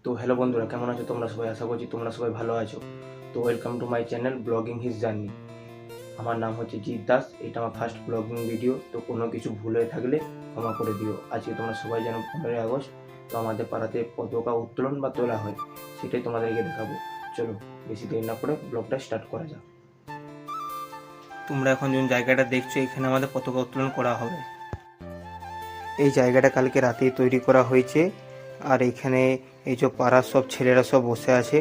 তো হ্যালো বন্ধুরা, কেমন আছো তোমরা সবাই? আশা করছি তোমরা সবাই ভালো আছো। তো welcome to my channel blogging his journey. আমার নাম হচ্ছে জিৎ দাস। এটা আমার ফার্স্ট ব্লগিং ভিডিও। তো কোনো কিছু ভুল হয়ে থাকলে ক্ষমা করে দিও। আজকে তোমরা সবাই জানো 15ই আগস্ট। তো আমাদের পাড়াতে পতাকা উত্তোলন বা তোলা হয়, সেটাই তোমাদেরকে দেখাবো। চলো বেশি দেরি না করে ব্লগটা স্টার্ট করা যাক। তোমরা এখন যে জায়গাটা দেখছো, এখানে আমাদের পতাকা উত্তোলন করা হবে। এই জায়গাটা কালকে রাতেই তৈরি করা হয়েছে। আর এখানে এই যে পাড়ার সব ছেলেরা সব বসে আছে।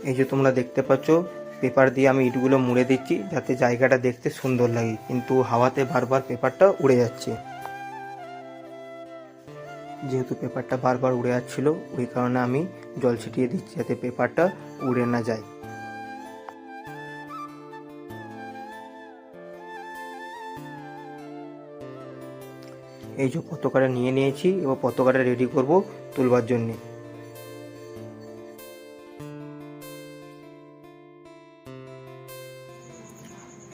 এই যে তোমরা দেখতে পাচ্ছ, পেপার দিয়ে আমি ইটগুলো মুড়ে দিচ্ছি যাতে জায়গাটা দেখতে সুন্দর লাগে, কিন্তু হাওয়াতে বারবার পেপারটা উড়ে যাচ্ছে। যেহেতু পেপারটা বারবার উড়ে যাচ্ছিল, ওই কারণে আমি জল ছিটিয়ে দিচ্ছি যাতে পেপারটা উড়ে না যায়। এই যে পতাকাটা নিয়ে নিয়েছি, এবার পতাকাটা রেডি করব তুলবার জন্যে।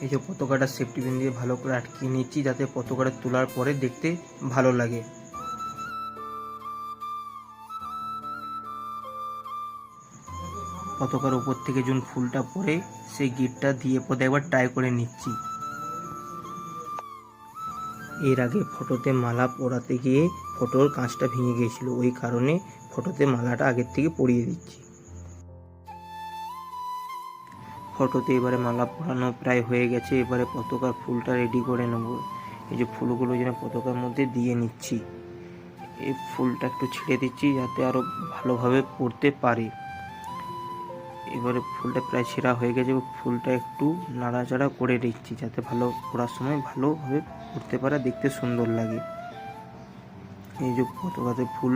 এই যে পতাকাটা সেফটি পিন দিয়ে ভালো করে আটকিয়ে নিচ্ছি যাতে পতাকাটা তোলার পরে দেখতে ভালো লাগে। পতাকার উপর থেকে যখন ফুলটা পড়ে, সেই গিটটা দিয়ে পরে একবার ট্রাই করে নিচ্ছি। এর আগে ফটোতে মালা পরাতে গিয়ে ফটোর কাঁচটা ভেঙে গিয়েছিল, ওই কারণে ফটোতে মালাটা আগের থেকে পরিয়ে দিচ্ছি। ফটোতে এবারে মালা পরানো প্রায় হয়ে গেছে। এবারে পতাকার ফুলটা রেডি করে নেব। এই যে ফুলগুলো যেন পতাকার মধ্যে দিয়ে নিচ্ছি। এই ফুলটা একটু ছিঁড়ে দিচ্ছি যাতে আরও ভালোভাবে পড়তে পারে। এবারে ফুলটা প্রায় ছেঁড়া হয়ে গেছে, ফুলটা একটু নাড়াচাড়া করে দিচ্ছি যাতে ভালো পড়ার সময় ভালোভাবে পড়তে পারে, দেখতে সুন্দর লাগে। এই যে পতাকাতে ফুল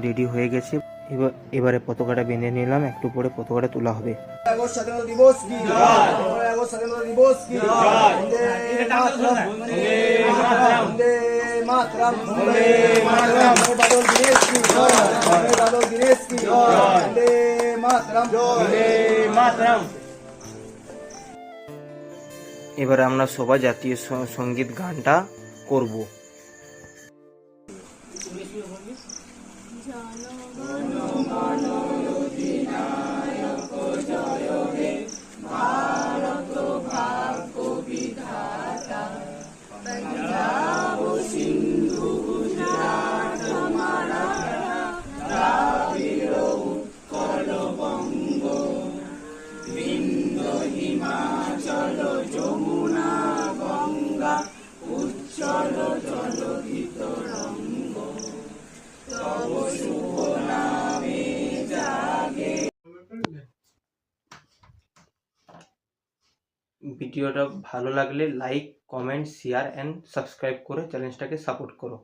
রেডি হয়ে গেছে। এবারে পতাকাটা বেঁধে নিলাম, একটু পরে পতাকাটা তোলা হবে। স্বাধীনতা দিবস কি জয়, স্বাধীনতা দিবস কি জয়, বন্দে মাতরম, বন্দে মাতরম, বন্দে মাতরম, বন্দে মাতরম, বাদল দিনেশ কি জয়, বাদল দিনেশ কি জয়, বন্দে মাতরম, বন্দে মাতরম। এবারে আমরা সবাই জাতীয় সঙ্গীত গানটা করব। ভিডিওটা ভালো লাগলে like, comment, share and subscribe করে চ্যানেলটাকে সাপোর্ট করো।